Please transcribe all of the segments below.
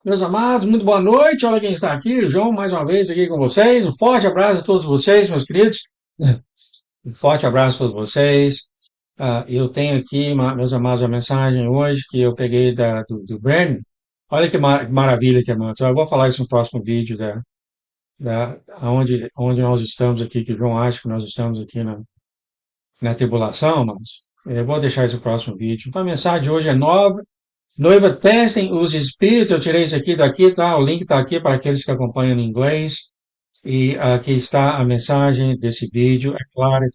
Meus amados, muito boa noite. Olha quem está aqui, João, mais uma vez aqui com vocês. Um forte abraço a todos vocês, meus queridos. Um forte abraço a todos vocês. Eu tenho aqui, meus amados, a mensagem hoje que eu peguei do Brandon. Olha que maravilha que é, mano. Eu vou falar isso no próximo vídeo, onde nós estamos aqui, que o João acha que nós estamos aqui na tribulação, mas eu vou deixar isso no próximo vídeo. Então a mensagem de hoje é nova. Noiva, testem os espíritos. Eu tirei isso aqui daqui, tá? O link está aqui para aqueles que acompanham em inglês. E aqui está a mensagem desse vídeo. É claro,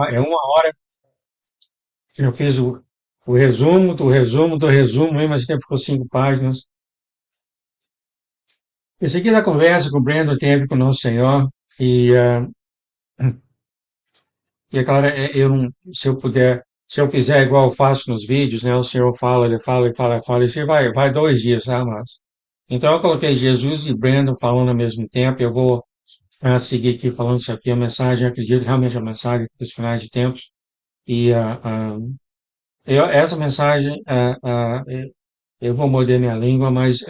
é uma hora. Eu fiz o resumo do resumo do resumo, hein, mas esse tempo ficou 5 páginas. Esse aqui é da conversa que o Brandon teve com o Nosso Senhor. E, uh, e é claro, eu não, se eu puder, se eu fizer igual eu faço nos vídeos, né? O Senhor fala, ele fala, ele fala, ele fala. E você vai 2 dias, tá, mas então eu coloquei Jesus e Brandon falando ao mesmo tempo. Eu vou seguir aqui falando isso aqui, a mensagem, acredito realmente a mensagem dos finais de tempos. E essa mensagem, eu vou morder minha língua, mas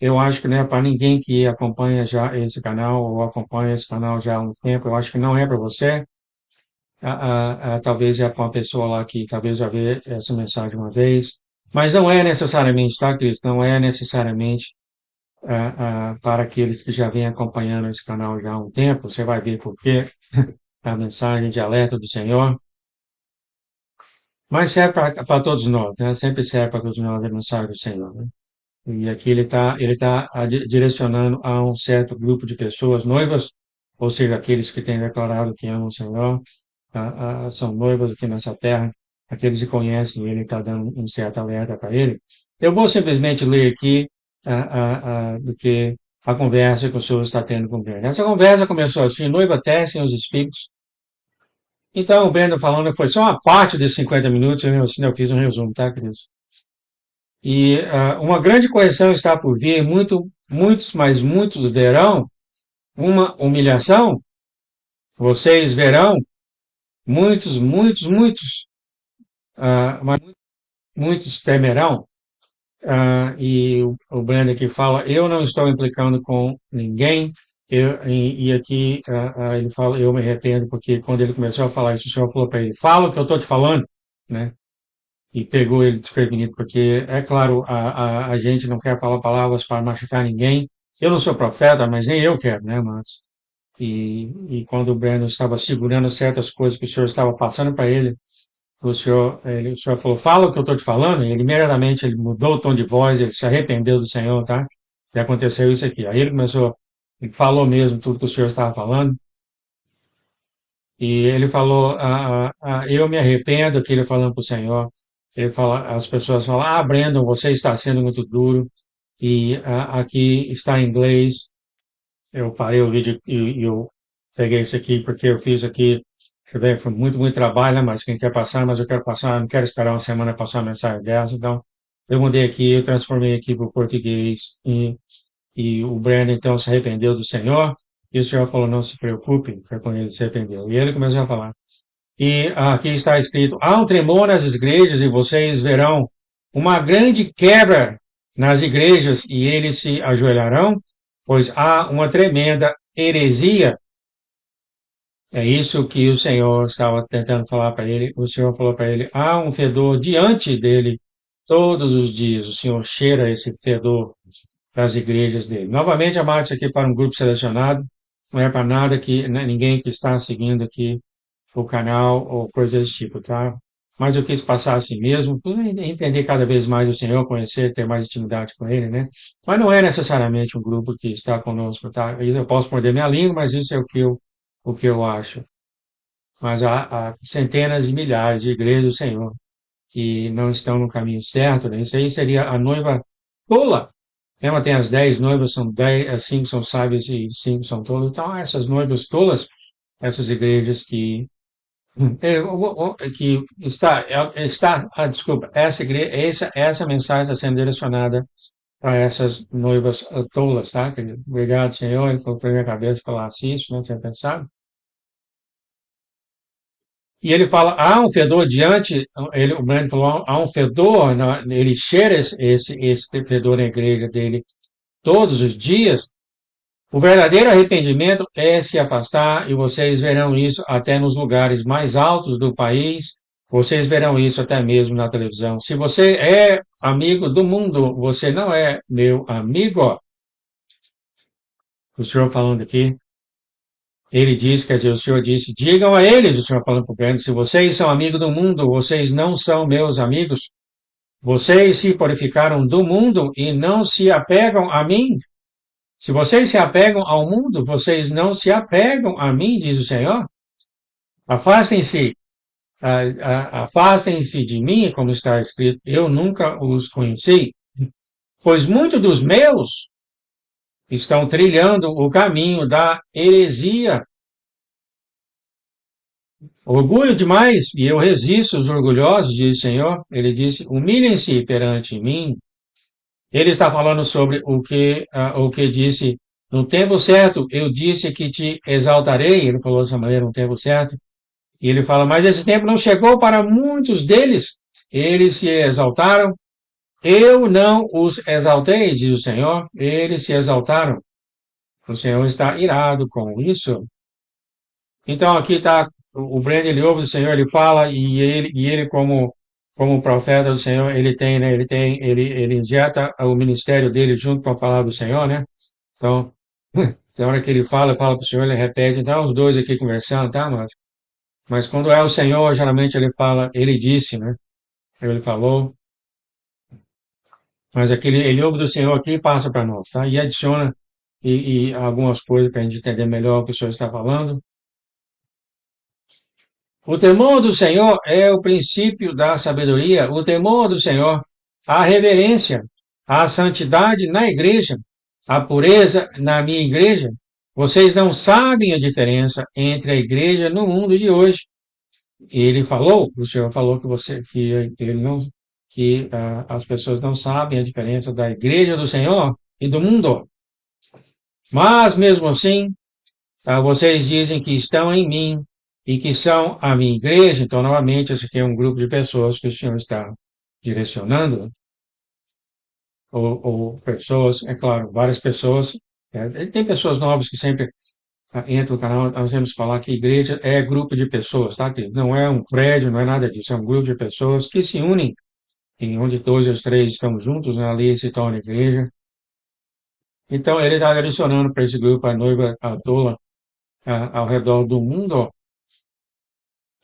eu acho que não é para ninguém que acompanha já esse canal ou acompanha esse canal já há um tempo. Eu acho que não é para você. Talvez é para uma pessoa lá que talvez já vê essa mensagem uma vez. Mas não é necessariamente, tá, Cristo? Não é necessariamente para aqueles que já vêm acompanhando esse canal já há um tempo. Você vai ver por quê. A mensagem de alerta do Senhor, mas serve para todos nós, né? Sempre serve para todos nós a mensagem do Senhor, né? E aqui ele tá direcionando a um certo grupo de pessoas, noivas, ou seja, aqueles que têm declarado que amam o Senhor, são noivas aqui nessa terra, aqueles que conhecem ele, está dando um certo alerta para ele. Eu vou simplesmente ler aqui do que a conversa que o senhor está tendo com ele. Essa conversa começou assim: noiva, testem os espíritos. Então, o Breno falando foi só uma parte desses 50 minutos, eu fiz um resumo, tá, Cris? E uma grande correção está por vir, muitos, mas muitos verão uma humilhação, vocês verão, mas muitos temerão. E o Breno aqui fala, eu não estou implicando com ninguém, e aqui ele fala, eu me arrependo, porque quando ele começou a falar isso, o senhor falou para ele, fala o que eu estou te falando, né? E pegou ele desprevenido, porque, é claro, a gente não quer falar palavras para machucar ninguém. Eu não sou profeta, mas nem eu quero, né, mas... E quando o Brandon estava segurando certas coisas que o senhor estava passando para ele, o senhor falou, fala o que eu estou te falando, e ele imediatamente ele mudou o tom de voz, ele se arrependeu do Senhor, tá? E aconteceu isso aqui. Aí ele falou mesmo tudo que o senhor estava falando, e ele falou, eu me arrependo, aqui ele falando para o Senhor. Ele fala, as pessoas falam, Brandon, você está sendo muito duro. E aqui está em inglês. Eu parei o vídeo e eu peguei isso aqui porque eu fiz aqui. Foi muito, muito trabalho, né? Mas quem quer passar, mas eu quero passar, não quero esperar uma semana para passar uma mensagem dessa. Então, eu mudei aqui, eu transformei aqui para o português. E o Brandon, então, se arrependeu do Senhor. E o Senhor falou, não se preocupe. Foi quando ele se arrependeu. E ele começou a falar. E aqui está escrito: há um tremor nas igrejas e vocês verão uma grande quebra nas igrejas e eles se ajoelharão, pois há uma tremenda heresia. É isso que o Senhor estava tentando falar para ele. O Senhor falou para ele: há um fedor diante dele todos os dias. O Senhor cheira esse fedor para as igrejas dele. Novamente, amados, aqui para um grupo selecionado, não é para nada que né, ninguém que está seguindo aqui o canal ou coisas desse tipo, tá? Mas eu quis passar assim mesmo, para entender cada vez mais o Senhor, conhecer, ter mais intimidade com Ele, né? Mas não é necessariamente um grupo que está conosco, tá? Eu posso morder minha língua, mas isso é o que eu acho. Mas há centenas de milhares de igrejas do Senhor que não estão no caminho certo, né? Isso aí seria a noiva tola. Lembra, tem as 10 noivas, são 10, as 5 são sábias e 5 são tolas. Então, essas noivas tolas, essas igrejas que desculpa, essa mensagem está sendo direcionada para essas noivas tolas, tá? Obrigado, Senhor, ele colocou na minha cabeça falar assim, isso, não tinha pensado. E ele fala, há um fedor diante, o Brandon falou, há um fedor, ele cheira esse fedor na igreja dele todos os dias. O verdadeiro arrependimento é se afastar, e vocês verão isso até nos lugares mais altos do país, vocês verão isso até mesmo na televisão. Se você é amigo do mundo, você não é meu amigo. O senhor falando aqui, ele disse, quer dizer, o senhor disse, digam a eles, o senhor falando para o Breno, se vocês são amigos do mundo, vocês não são meus amigos. Vocês se purificaram do mundo e não se apegam a mim. Se vocês se apegam ao mundo, vocês não se apegam a mim, diz o Senhor. Afastem-se, afastem-se de mim, como está escrito, eu nunca os conheci, pois muitos dos meus estão trilhando o caminho da heresia. Orgulho demais, e eu resisto os orgulhosos, diz o Senhor. Ele disse, humilhem-se perante mim. Ele está falando sobre o que disse no tempo certo, eu disse que te exaltarei. Ele falou dessa maneira no tempo certo. E ele fala, mas esse tempo não chegou para muitos deles. Eles se exaltaram. Eu não os exaltei, diz o Senhor. Eles se exaltaram. O Senhor está irado com isso. Então aqui está o Brandon, ele ouve do Senhor, ele fala e ele como profeta do Senhor, ele tem, né, ele injeta o ministério dele junto com a palavra do Senhor, né? Então, na hora que ele fala para o Senhor, ele repete. Então, os dois aqui conversando, tá, mas quando é o Senhor, geralmente ele fala, ele disse, né? Ele falou, mas aquele, ele ouve do Senhor aqui e passa para nós, tá? E adiciona e algumas coisas para a gente entender melhor o que o Senhor está falando. O temor do Senhor é o princípio da sabedoria. O temor do Senhor, a reverência, a santidade na igreja, a pureza na minha igreja. Vocês não sabem a diferença entre a igreja no mundo de hoje. Ele falou, o Senhor falou que ele não, que as pessoas não sabem a diferença da igreja do Senhor e do mundo. Mas mesmo assim, vocês dizem que estão em mim e que são a minha igreja. Então, novamente, esse aqui é um grupo de pessoas que o Senhor está direcionando, ou pessoas, é claro, várias pessoas. Tem pessoas novas que sempre entram no canal. Nós temos que falar que igreja é grupo de pessoas, tá? Que não é um prédio, não é nada disso. É um grupo de pessoas que se unem, em onde dois ou três estão juntos, né? Ali se torna igreja. Então, ele está direcionando para esse grupo a noiva a tola ao redor do mundo.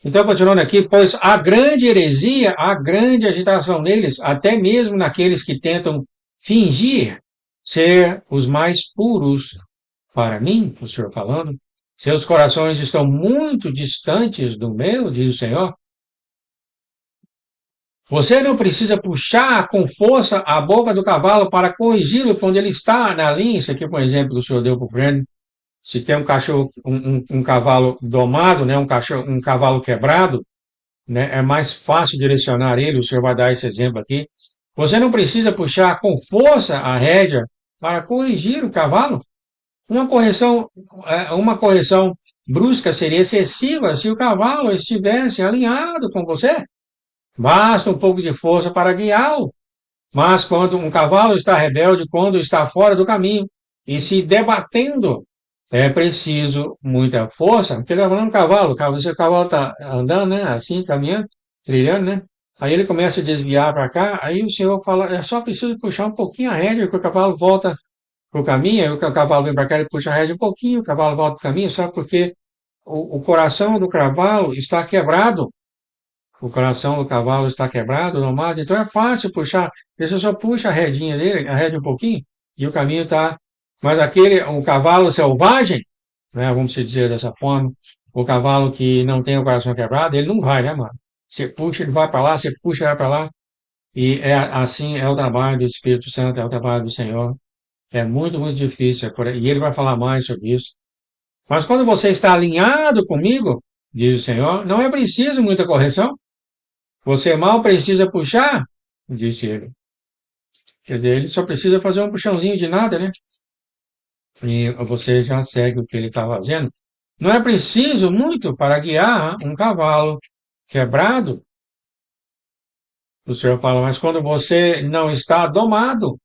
Então, continuando aqui, pois a grande heresia, a grande agitação neles, até mesmo naqueles que tentam fingir ser os mais puros para mim, o Senhor falando, seus corações estão muito distantes do meu, diz o Senhor. Você não precisa puxar com força a boca do cavalo para corrigi-lo quando ele está na linha. Isso aqui, por exemplo, que o Senhor deu para o Breno. Se tem um cachorro, um cavalo domado, né, um cavalo quebrado, né, é mais fácil direcionar ele. O senhor vai dar esse exemplo aqui. Você não precisa puxar com força a rédea para corrigir o cavalo. Uma correção brusca seria excessiva se o cavalo estivesse alinhado com você. Basta um pouco de força para guiá-lo. Mas quando um cavalo está rebelde, quando está fora do caminho e se debatendo, é preciso muita força. Porque ele está falando cavalo, se o cavalo está andando, né, assim, caminhando, trilhando, né? Aí ele começa a desviar para cá, aí o senhor fala, é só preciso puxar um pouquinho a rédea, que o cavalo volta para o caminho, aí o cavalo vem para cá, ele puxa a rédea um pouquinho, o cavalo volta para o caminho, sabe? Porque o coração do cavalo está quebrado. O coração do cavalo está quebrado, domado, então é fácil puxar. Você só puxa a redinha dele, a rédea um pouquinho, e o caminho está. Mas o cavalo selvagem, né, vamos dizer dessa forma, o cavalo que não tem o coração quebrado, ele não vai, né, mano? Você puxa, ele vai para lá, você puxa, ele vai para lá. E é assim é o trabalho do Espírito Santo, é o trabalho do Senhor. É muito, muito difícil. E ele vai falar mais sobre isso. Mas quando você está alinhado comigo, diz o Senhor, não é preciso muita correção. Você mal precisa puxar, disse ele. Quer dizer, ele só precisa fazer um puxãozinho de nada, né? E você já segue o que ele está fazendo. Não é preciso muito para guiar um cavalo quebrado. O Senhor fala, mas quando você não está domado,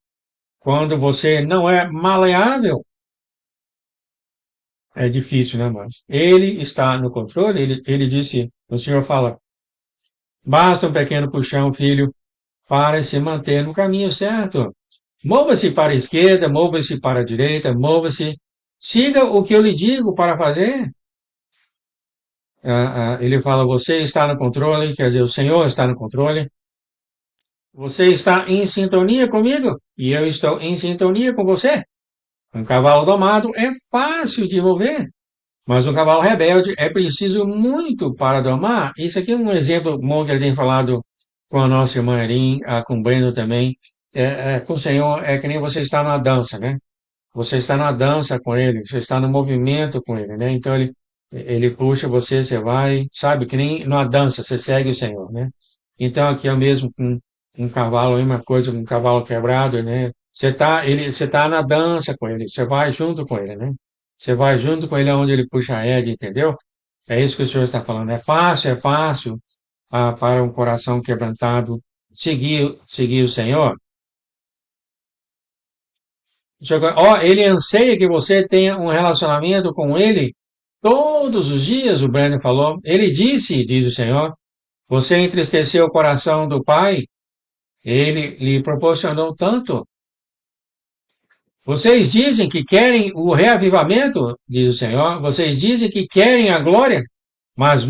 quando você não é maleável, é difícil, né, mas ele está no controle, ele disse, o Senhor fala, basta um pequeno puxão, filho, para se manter no caminho certo. Mova-se para a esquerda, mova-se para a direita, mova-se, siga o que eu lhe digo para fazer. Ele fala, você está no controle, quer dizer, o Senhor está no controle, você está em sintonia comigo e eu estou em sintonia com você. Um cavalo domado é fácil de mover, mas um cavalo rebelde é preciso muito para domar. Isso aqui é um exemplo bom que ele tem falado com a nossa irmã Erin, com o Breno também. Com o Senhor é que nem você está na dança, né? Você está na dança com ele, você está no movimento com ele, né? Então ele puxa você, você vai, sabe? Que nem numa dança, você segue o Senhor, né? Então aqui é o mesmo com um cavalo, a mesma coisa com um cavalo quebrado, né? Você tá na dança com ele, você vai junto com ele, né? Você vai junto com ele aonde ele puxa a rédea, entendeu? É isso que o Senhor está falando. É fácil para um coração quebrantado seguir o Senhor. Ele anseia que você tenha um relacionamento com ele todos os dias, o Brandon falou. Ele disse, diz o Senhor, você entristeceu o coração do Pai, ele lhe proporcionou tanto. Vocês dizem que querem o reavivamento, diz o Senhor, vocês dizem que querem a glória, mas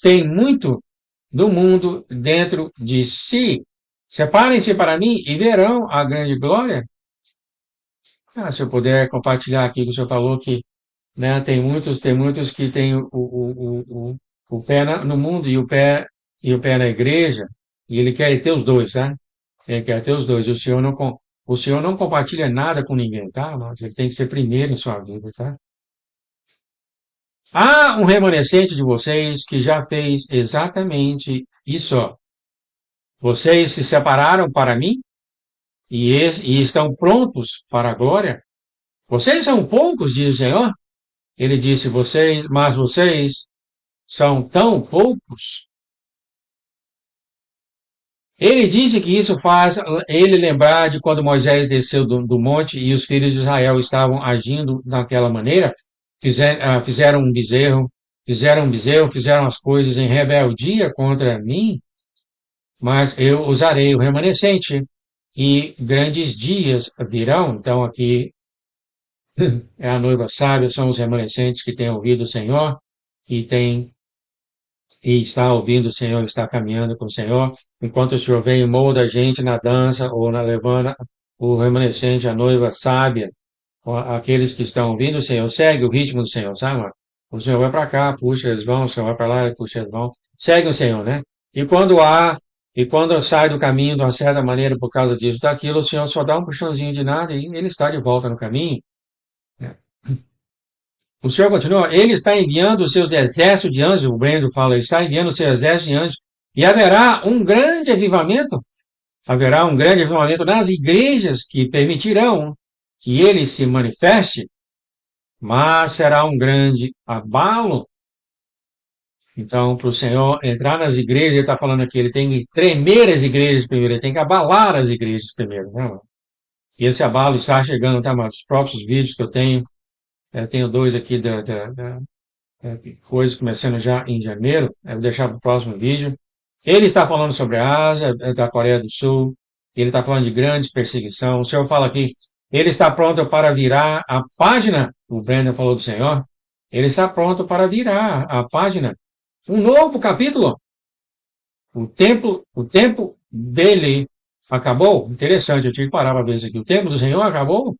tem muito do mundo dentro de si. Separem-se para mim e verão a grande glória. Se eu puder compartilhar aqui que o senhor falou que, né, tem muitos que têm o pé no mundo e o pé na igreja, e ele quer ter os dois, tá? Ele quer ter os dois. O senhor não compartilha nada com ninguém, tá? Mas ele tem que ser primeiro em sua vida, tá? Há um remanescente de vocês que já fez exatamente isso. Ó. Vocês se separaram para mim e estão prontos para a glória. Vocês são poucos, diz o Senhor. Ele disse, mas vocês são tão poucos. Ele disse que isso faz ele lembrar de quando Moisés desceu do monte e os filhos de Israel estavam agindo daquela maneira, fizeram um bezerro, fizeram as coisas em rebeldia contra mim, mas eu usarei o remanescente e grandes dias virão. Então aqui é a noiva sábia, são os remanescentes que têm ouvido o Senhor e têm e está ouvindo o Senhor, está caminhando com o Senhor, enquanto o Senhor vem e molda a gente na dança ou na levana, o remanescente, a noiva sábia, aqueles que estão ouvindo o Senhor, segue o ritmo do Senhor, sabe? O Senhor vai para cá, puxa, eles vão, o Senhor vai para lá, puxa, eles vão. Segue o Senhor, né? E quando sai do caminho de uma certa maneira por causa disso, daquilo, o Senhor só dá um puxãozinho de nada e ele está de volta no caminho. Né? O Senhor continua, ele está enviando os seus exércitos de anjos, o Brendo fala, ele está enviando os seus exércitos de anjos, e haverá um grande avivamento nas igrejas que permitirão que ele se manifeste, mas será um grande abalo. Então, para o Senhor entrar nas igrejas, ele está falando aqui, ele tem que tremer as igrejas primeiro, ele tem que abalar as igrejas primeiro, né? E esse abalo está chegando, tá, mas os próprios vídeos que eu tenho dois aqui coisas começando já em janeiro, eu vou deixar para o próximo vídeo. Ele está falando sobre a Ásia, da Coreia do Sul, ele está falando de grandes perseguição. O Senhor fala aqui, ele está pronto para virar a página, o Brandon falou do Senhor, ele está pronto para virar a página. Um novo capítulo. O tempo dele acabou. Interessante, eu tive que parar para ver isso aqui. O tempo do Senhor acabou.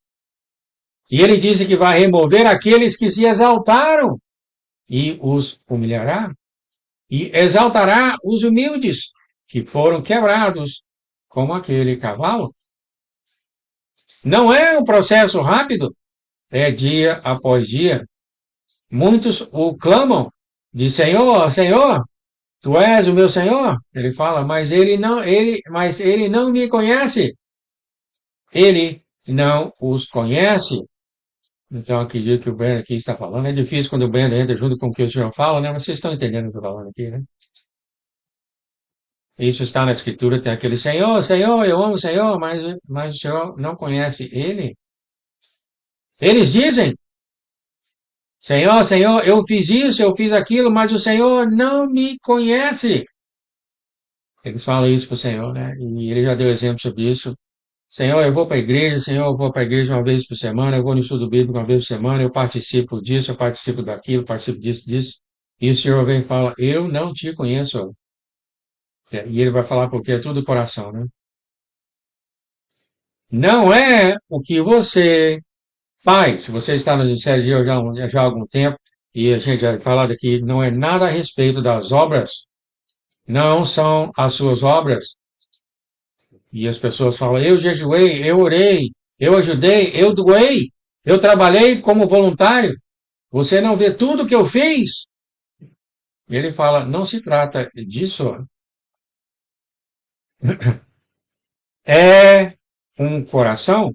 E ele disse que vai remover aqueles que se exaltaram e os humilhará, e exaltará os humildes, que foram quebrados, como aquele cavalo. Não é um processo rápido, é dia após dia. Muitos o clamam, de Senhor, Senhor, tu és o meu Senhor. Ele fala, mas ele não me conhece. Ele não os conhece. Então, acredito que o Breno aqui está falando. É difícil quando o Breno entra junto com o que o senhor fala, né? Mas vocês estão entendendo o que eu estou falando aqui, né? Isso está na Escritura, tem aquele Senhor, Senhor, eu amo o Senhor, mas o Senhor não conhece Ele. Eles dizem, Senhor, Senhor, eu fiz isso, eu fiz aquilo, mas o Senhor não me conhece. Eles falam isso para o Senhor, né? E ele já deu exemplo sobre isso. Senhor, eu vou para a igreja, Senhor, eu vou para a igreja uma vez por semana, eu vou no estudo bíblico uma vez por semana, eu participo disso, eu participo daquilo, participo disso, disso. E o Senhor vem e fala, eu não te conheço. E ele vai falar porque é tudo coração, né? Não é o que você faz. Se você está no Ministério de Deus já há algum tempo, e a gente já falado aqui, não é nada a respeito das obras, não são as suas obras. E as pessoas falam, eu jejuei, eu orei, eu ajudei, eu doei, eu trabalhei como voluntário. Você não vê tudo que eu fiz? E ele fala, não se trata disso. É um coração,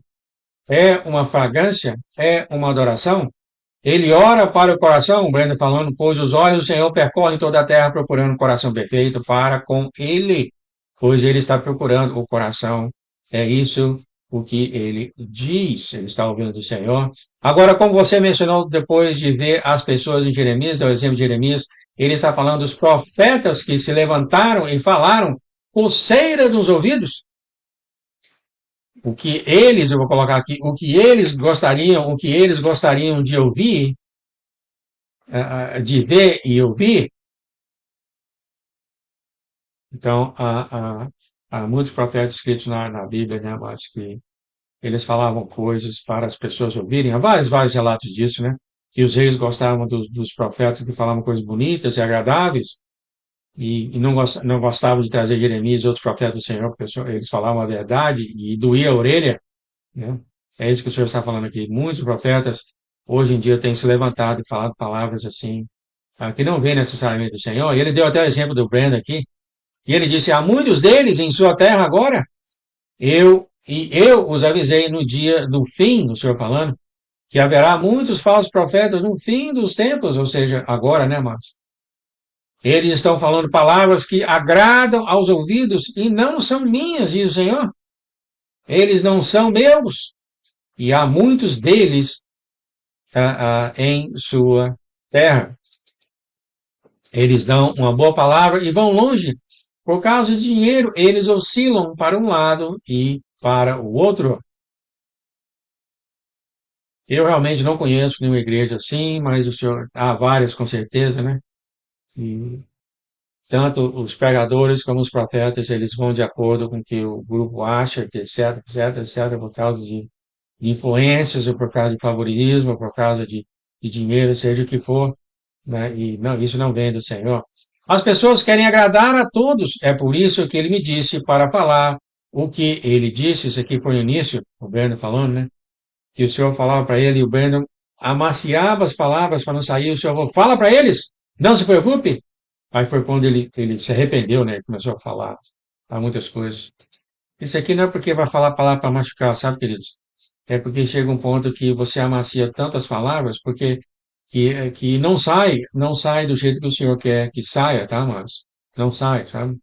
é uma fragrância, é uma adoração. Ele ora para o coração, o Breno falando, pois os olhos do Senhor percorrem toda a terra procurando um coração perfeito para com ele, pois ele está procurando o coração. É isso o que ele diz, ele está ouvindo do Senhor. Agora, como você mencionou, depois de ver as pessoas em Jeremias, deu o exemplo de Jeremias, ele está falando dos profetas que se levantaram e falaram coceira nos ouvidos, o que eles, eu vou colocar aqui, o que eles gostariam de ouvir, de ver e ouvir. Então, há muitos profetas escritos na Bíblia, né, mas que eles falavam coisas para as pessoas ouvirem. Há vários relatos disso, né? Que os reis gostavam dos profetas que falavam coisas bonitas e agradáveis e não gostavam de trazer Jeremias e outros profetas do Senhor, porque eles falavam a verdade e doía a orelha, né? É isso que o Senhor está falando aqui. Muitos profetas hoje em dia têm se levantado e falado palavras assim, que não vem necessariamente do Senhor. E ele deu até o exemplo do Brandon aqui. E ele disse: há muitos deles em sua terra agora. Eu os avisei no dia do fim, o Senhor falando, que haverá muitos falsos profetas no fim dos tempos, ou seja, agora, né, Marcos? Eles estão falando palavras que agradam aos ouvidos e não são minhas, diz o Senhor. Eles não são meus. E há muitos deles em sua terra. Eles dão uma boa palavra e vão longe. Por causa de dinheiro, eles oscilam para um lado e para o outro. Eu realmente não conheço nenhuma igreja assim, mas o senhor, há várias com certeza, né? E tanto os pregadores como os profetas, eles vão de acordo com o que o grupo acha, etc, etc, etc, por causa de influências, ou por causa de favoritismo, ou por causa de dinheiro, seja o que for, né? E não, isso não vem do Senhor. As pessoas querem agradar a todos. É por isso que ele me disse para falar o que ele disse. Isso aqui foi no início, o Breno falando, né? Que o Senhor falava para ele e o Brandon amaciava as palavras para não sair. O Senhor falou, fala para eles, não se preocupe. Aí foi quando ele se arrependeu, né? Começou a falar muitas coisas. Isso aqui não é porque vai falar palavra para machucar, sabe, queridos? É porque chega um ponto que você amacia tantas palavras, porque que não sai do jeito que o Senhor quer que saia, tá, amados? Não sai, sabe?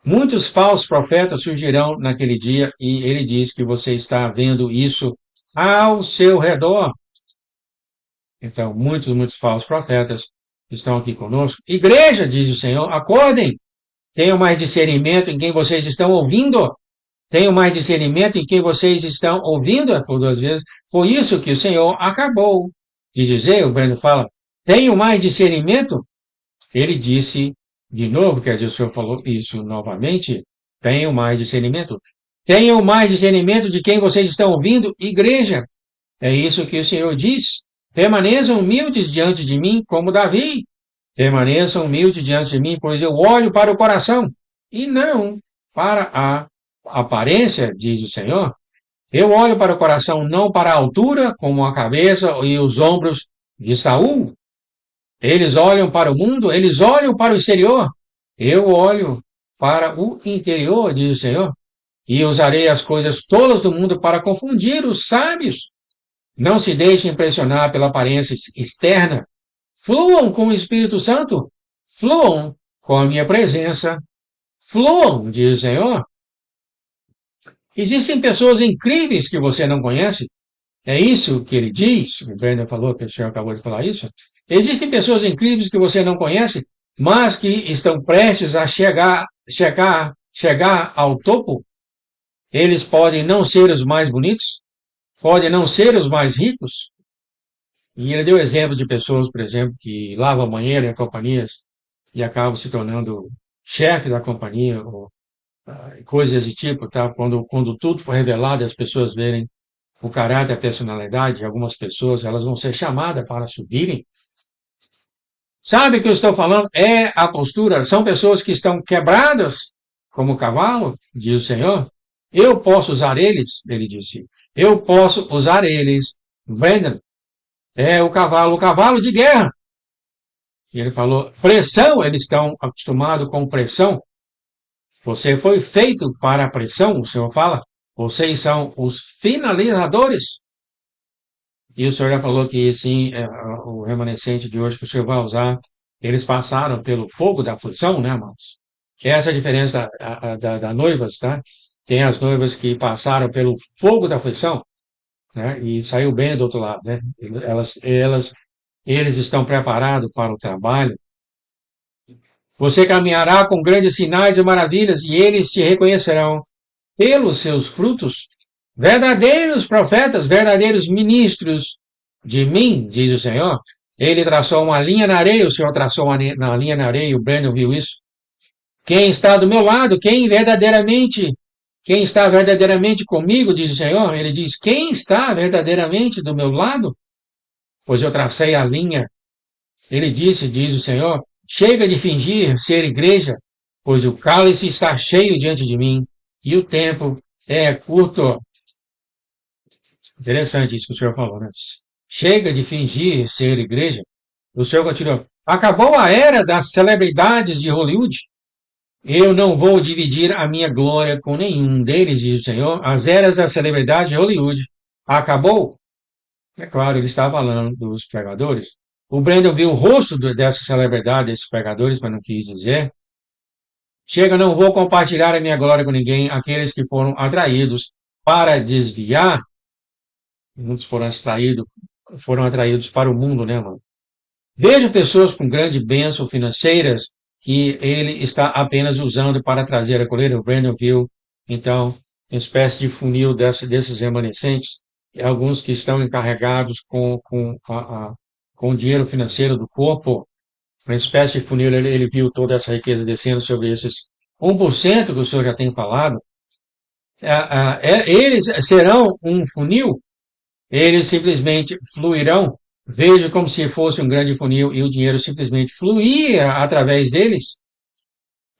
Muitos falsos profetas surgirão naquele dia e ele diz que você está vendo isso ao seu redor. Então, muitos falsos profetas estão aqui conosco. Igreja, diz o Senhor, acordem. Tenham mais discernimento em quem vocês estão ouvindo. Tenham mais discernimento em quem vocês estão ouvindo. Por duas vezes. Foi isso que o Senhor acabou de dizer. O Breno fala, tenham mais discernimento. Ele disse de novo, quer dizer, o Senhor falou isso novamente. Tenham mais discernimento. Tenham mais discernimento de quem vocês estão ouvindo, igreja. É isso que o Senhor diz. Permaneçam humildes diante de mim, como Davi. Permaneçam humildes diante de mim, pois eu olho para o coração e não para a aparência, diz o Senhor. Eu olho para o coração, não para a altura, como a cabeça e os ombros de Saul. Eles olham para o mundo, eles olham para o exterior. Eu olho para o interior, diz o Senhor, e usarei as coisas tolas do mundo para confundir os sábios. Não se deixe impressionar pela aparência externa. Fluam com o Espírito Santo. Fluam com a minha presença. Fluam, diz o Senhor. Existem pessoas incríveis que você não conhece. É isso que ele diz. O Brandon falou que o senhor acabou de falar isso. Existem pessoas incríveis que você não conhece, mas que estão prestes a chegar ao topo. Eles podem não ser os mais bonitos, podem não ser os mais ricos. E ele deu exemplo de pessoas, por exemplo, que lavam banheiro em companhias e acabam se tornando chefe da companhia, ou coisas desse tipo, tá? Quando tudo for revelado e as pessoas verem o caráter e a personalidade de algumas pessoas, elas vão ser chamadas para subirem. Sabe o que eu estou falando? É a postura. São pessoas que estão quebradas como cavalo, diz o Senhor. Eu posso usar eles, ele disse. Eu posso usar eles. Brandon, é o cavalo de guerra. E ele falou, pressão, eles estão acostumados com pressão. Você foi feito para a pressão, o Senhor fala. Vocês são os finalizadores. E o senhor já falou que, sim, o remanescente de hoje que o senhor vai usar, eles passaram pelo fogo da aflição, né, irmãos? Essa é a diferença da noivas, tá? Tem as noivas que passaram pelo fogo da aflição, né? E saiu bem do outro lado, né? Eles estão preparados para o trabalho. Você caminhará com grandes sinais e maravilhas, e eles te reconhecerão pelos seus frutos. Verdadeiros profetas, verdadeiros ministros de mim, diz o Senhor. Ele traçou uma linha na areia, o Senhor traçou uma linha na areia, o Brandon viu isso. Quem está do meu lado, quem está verdadeiramente comigo, diz o Senhor. Ele diz, quem está verdadeiramente do meu lado? Pois eu tracei a linha. Ele disse, diz o Senhor, chega de fingir ser igreja, pois o cálice está cheio diante de mim, e o tempo é curto. Interessante isso que o senhor falou, né? Chega de fingir ser igreja. O senhor continuou. Acabou a era das celebridades de Hollywood. Eu não vou dividir a minha glória com nenhum deles, diz o Senhor. As eras das celebridades de Hollywood. Acabou. É claro, ele está falando dos pregadores. O Brandon viu o rosto dessa celebridade, desses pregadores, mas não quis dizer. Chega, não vou compartilhar a minha glória com ninguém. Aqueles que foram atraídos para desviar. Muitos foram atraídos para o mundo, né, mano? Vejo pessoas com grande bênção financeiras que ele está apenas usando para trazer a colheita. O Brandon viu, então, uma espécie de funil desses remanescentes, e alguns que estão encarregados com o dinheiro financeiro do corpo, uma espécie de funil. Ele viu toda essa riqueza descendo sobre esses 1% que o senhor já tem falado. Eles serão um funil. Eles simplesmente fluirão. Veja como se fosse um grande funil e o dinheiro simplesmente fluía através deles.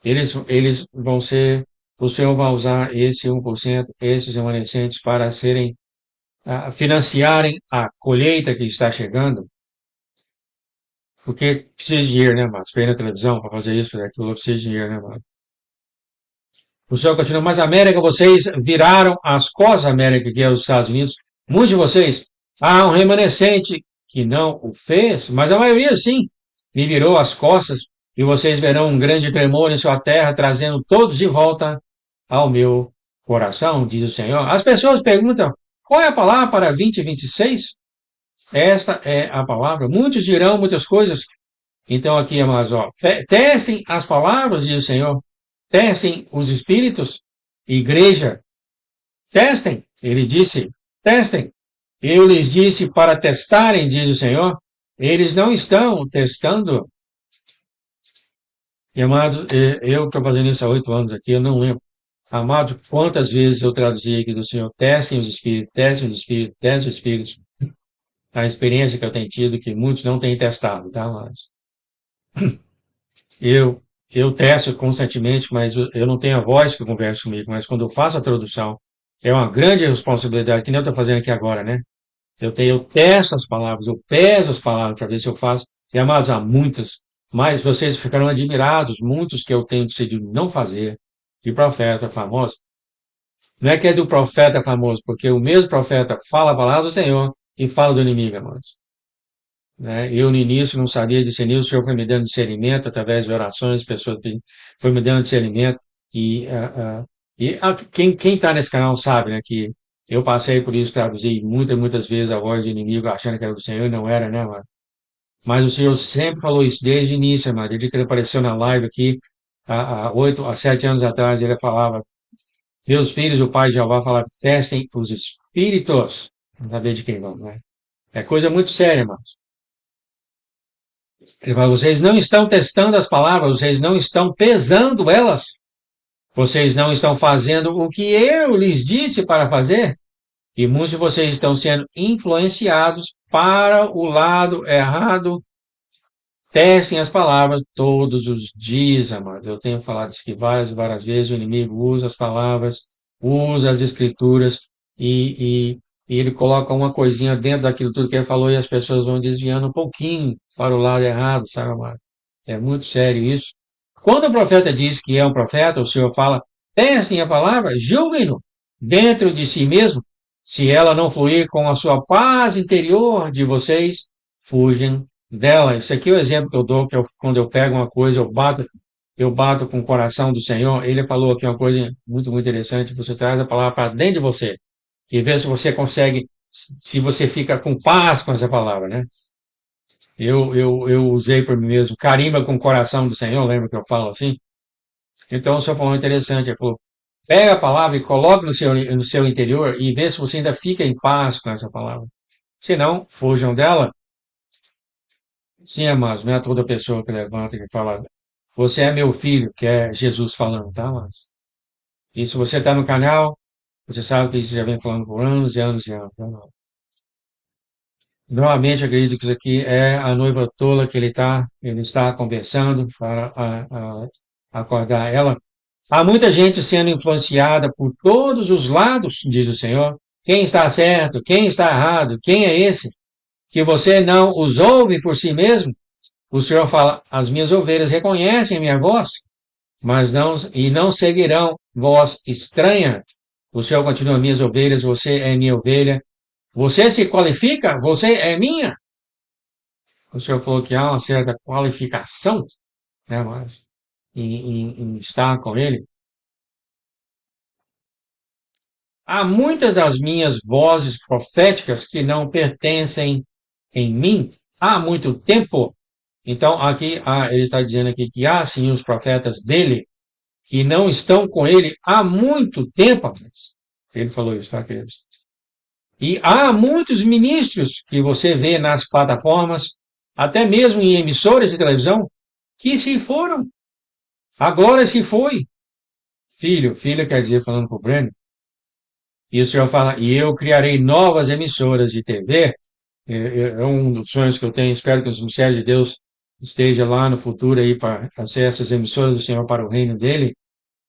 Eles vão ser, o Senhor vai usar esse 1%, esses remanescentes, para financiarem a colheita que está chegando. Porque precisa de dinheiro, né, mano? Para ir na televisão, para fazer isso, fazer aquilo, precisa de dinheiro, né, mano? O Senhor continua, mas América, vocês viraram as costas, América, que é os Estados Unidos. Muitos de vocês, há um remanescente que não o fez, mas a maioria sim, me virou as costas, e vocês verão um grande tremor em sua terra, trazendo todos de volta ao meu coração, diz o Senhor. As pessoas perguntam, qual é a palavra para 2026? Esta é a palavra. Muitos dirão muitas coisas. Então aqui, amados, ó, testem as palavras, diz o Senhor. Testem os espíritos, igreja, testem. Ele disse, testem. Eu lhes disse para testarem, diz o Senhor. Eles não estão testando. E, amados, eu estou fazendo isso há 8 anos aqui, eu não lembro. Amado, quantas vezes eu traduzi aqui do Senhor, testem os espíritos, testem os espíritos, testem os espíritos. A experiência que eu tenho tido, que muitos não têm testado, tá, amados? Eu testo constantemente, mas eu não tenho a voz que conversa comigo, mas quando eu faço a tradução, é uma grande responsabilidade, que nem eu estou fazendo aqui agora, né? Eu testo as palavras, eu peso as palavras para ver se eu faço. E, amados, há muitas, mas vocês ficarão admirados, muitos que eu tenho decidido não fazer, de profeta famoso. Não é que é do profeta famoso, porque o mesmo profeta fala a palavra do Senhor, e falo do inimigo, amados. Né? Eu, no início, não sabia discernir, o Senhor foi me dando discernimento através de orações, pessoas foi me dando discernimento. E, quem está nesse canal sabe, né, que eu passei por isso, traduzi muitas vezes a voz do inimigo, achando que era do Senhor, e não era, né, mano? Mas o Senhor sempre falou isso desde o início, mano. Desde que ele apareceu na live aqui, há 7 anos atrás, ele falava, meus filhos, o Pai de Jeová falava, testem os espíritos, não saber de quem vão, né? É coisa muito séria, mano. Ele fala, vocês não estão testando as palavras, vocês não estão pesando elas, vocês não estão fazendo o que eu lhes disse para fazer, e muitos de vocês estão sendo influenciados para o lado errado. Testem as palavras todos os dias, amado. Eu tenho falado isso aqui várias e várias vezes. O inimigo usa as palavras, usa as escrituras e, e ele coloca uma coisinha dentro daquilo tudo que ele falou e as pessoas vão desviando um pouquinho para o lado errado, sabe, amado? É muito sério isso. Quando o profeta diz que é um profeta, o Senhor fala, testem a palavra, julguem-no dentro de si mesmo. Se ela não fluir com a sua paz interior de vocês, fugem dela. Esse aqui é o exemplo que eu dou, que quando eu pego uma coisa, eu bato com o coração do Senhor. Ele falou aqui uma coisa muito, muito interessante. Você traz a palavra para dentro de você e vê se você consegue, se você fica com paz com essa palavra, né? Eu usei por mim mesmo, carimba com o coração do Senhor, lembra que eu falo assim? Então o Senhor falou interessante, ele falou, pega a palavra e coloca no seu interior e vê se você ainda fica em paz com essa palavra. Se não, fujam dela. Sim, amados, não é toda pessoa que levanta e fala, você é meu filho, que é Jesus falando, tá, mas e se você está no canal, você sabe que isso já vem falando por anos e anos e anos. Tá, não? Normalmente, acredito que isso aqui é a noiva tola que ele está conversando para acordar ela. Há muita gente sendo influenciada por todos os lados, diz o Senhor. Quem está certo? Quem está errado? Quem é esse? Que você não os ouve por si mesmo? O Senhor fala: as minhas ovelhas reconhecem a minha voz, mas não seguirão voz estranha. O Senhor continua: minhas ovelhas, você é minha ovelha. Você se qualifica? Você é minha? O Senhor falou que há uma certa qualificação, né, mas em estar com Ele. Há muitas das minhas vozes proféticas que não pertencem em mim há muito tempo. Então, aqui, ele está dizendo aqui que há sim os profetas dele que não estão com ele há muito tempo. Ele falou isso, tá, queridos? E há muitos ministros que você vê nas plataformas, até mesmo em emissoras de televisão, que se foram. Agora se foi. Filho quer dizer, falando para o Breno, e o senhor fala, e eu criarei novas emissoras de TV. É um dos sonhos que eu tenho. Espero que o Ministério de Deus esteja lá no futuro aí para ser essas emissoras do Senhor para o reino dele,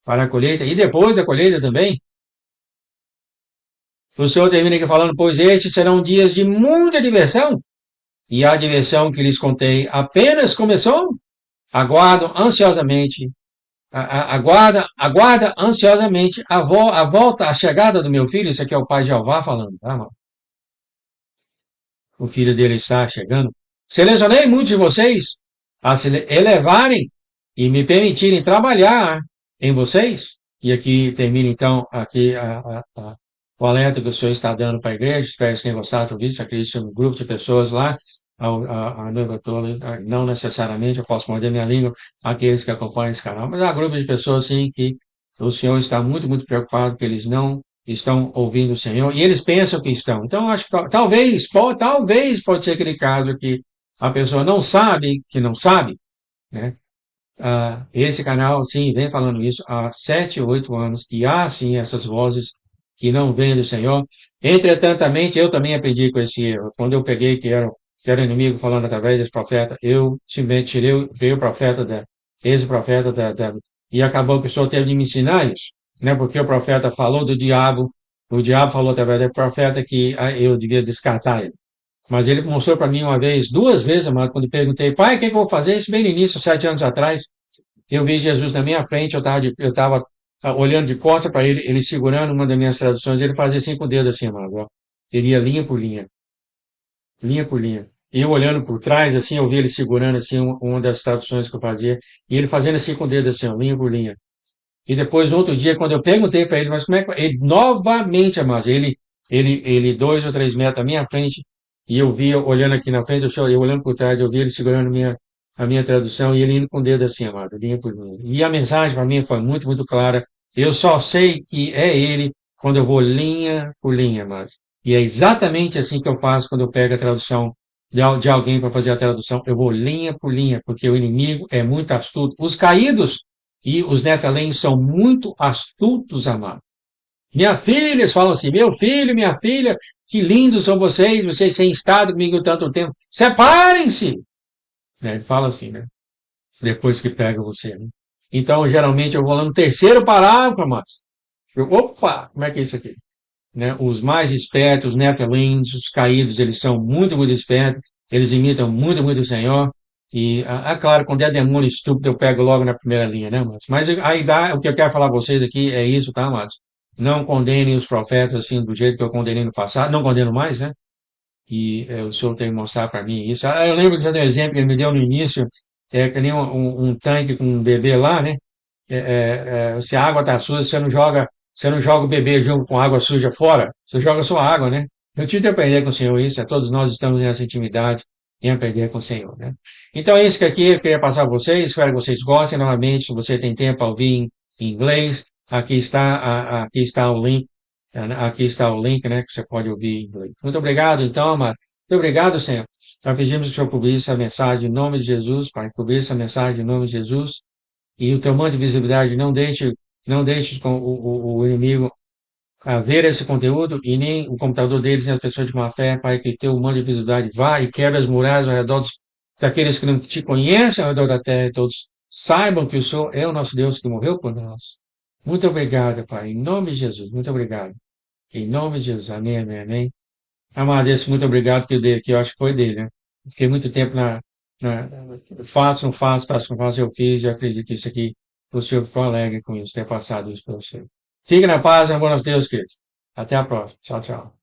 para a colheita. E depois da colheita também, o Senhor termina aqui falando, pois estes serão dias de muita diversão, e a diversão que lhes contei apenas começou. Aguardo ansiosamente, aguarda ansiosamente a volta, a chegada do meu filho. Isso aqui é o pai de Jeová falando, tá, mano? O filho dele está chegando. Selecionei muitos de vocês a se elevarem e me permitirem trabalhar em vocês. E aqui termina então aqui o alerta que o senhor está dando para a igreja. Espero que tenham gostado disso. Acredito que um grupo de pessoas lá, a noiva toda, não necessariamente, eu posso morder minha língua, aqueles que acompanham esse canal, mas há um grupo de pessoas sim que o senhor está muito, muito preocupado que eles não estão ouvindo o Senhor e eles pensam que estão. Então, acho que talvez pode ser aquele caso que a pessoa não sabe que não sabe, né? Esse canal, sim, vem falando isso há 7 ou 8 anos, que há, sim, essas vozes que não vêm do Senhor. Entretanto, eu também aprendi com esse erro. Quando eu peguei que era inimigo falando através desse profeta, eu simplesmente tirei o profeta esse profeta e acabou que o Senhor teve de me ensinar isso, né? Porque o profeta falou do diabo, o diabo falou através do profeta que eu devia descartar ele. Mas ele mostrou para mim uma vez, 2 vezes, amado, quando eu perguntei, pai, o que, é que eu vou fazer? Isso bem no início, 7 anos atrás. Eu vi Jesus na minha frente, eu estava olhando de costas para ele, ele segurando uma das minhas traduções, ele fazia assim com o dedo assim, amado, ó. Ele ia linha por linha. linha por linha. E eu olhando por trás, assim, eu vi ele segurando, assim, uma das traduções que eu fazia, e ele fazendo assim com o dedo, assim, ó, linha por linha. E depois, no outro dia, quando eu perguntei para ele, mas como é que... Ele, novamente, amados, ele 2 ou 3 metros à minha frente, e eu via, olhando aqui na frente do show, eu olhando por trás, eu vi ele segurando a minha tradução, e ele indo com o dedo assim, amado, linha por linha. E a mensagem para mim foi muito, muito clara. Eu só sei que é ele quando eu vou linha por linha, amados. E é exatamente assim que eu faço quando eu pego a tradução de alguém para fazer a tradução. Eu vou linha por linha, porque o inimigo é muito astuto. Os caídos e os Nefelim são muito astutos, amado. Minha filha, eles falam assim, meu filho, minha filha, que lindos são vocês têm estado comigo tanto tempo. Separem-se! Né? Ele fala assim, né? Depois que pega você. Né? Então, geralmente, eu vou lá no terceiro parágrafo, mas opa, como é que é isso aqui? Né? Os mais espertos, os Nefelins, os caídos, eles são muito, muito espertos, eles imitam muito, muito o Senhor. E, claro, quando é demônio estúpido, eu pego logo na primeira linha, né, amados? Mas aí dá, o que eu quero falar para vocês aqui é isso, tá, amados? Não condenem os profetas assim do jeito que eu condenei no passado, não condeno mais, né? E o senhor tem que mostrar para mim isso. Eu lembro que você deu um exemplo que ele me deu no início, que nem um tanque com um bebê lá, né? Se a água está suja, você não joga o bebê junto com água suja fora, você joga só água, né? Eu tive que aprender com o Senhor isso, todos nós estamos nessa intimidade em aprender com o Senhor, né? Então é isso que aqui eu queria passar a vocês, espero que vocês gostem novamente, se você tem tempo para ouvir em inglês, aqui está o link, aqui está o link, né, que você pode ouvir em inglês. Muito obrigado, então, amado. Muito obrigado, Senhor. Nós pedimos que o Senhor publique essa mensagem em nome de Jesus, Pai, publique essa mensagem em nome de Jesus, e o teu manto de visibilidade não deixe com o inimigo ver esse conteúdo e nem o computador deles, nem as pessoas de má fé, Pai, que teu manto de visibilidade vá e quebre as muralhas ao redor daqueles que não te conhecem ao redor da terra e todos saibam que o Senhor é o nosso Deus que morreu por nós. Muito obrigado, Pai, em nome de Jesus, muito obrigado. Em nome de Jesus, amém, amém, amém. Amado, esse muito obrigado que eu dei aqui, eu acho que foi dele, né? Fiquei muito tempo na faço, não faço, faço, não faço, eu fiz, e eu acredito que isso aqui, o Senhor ficou alegre com isso, ter passado isso para você. Fique na paz, meu bom Deus, queridos. Até a próxima. Tchau, tchau.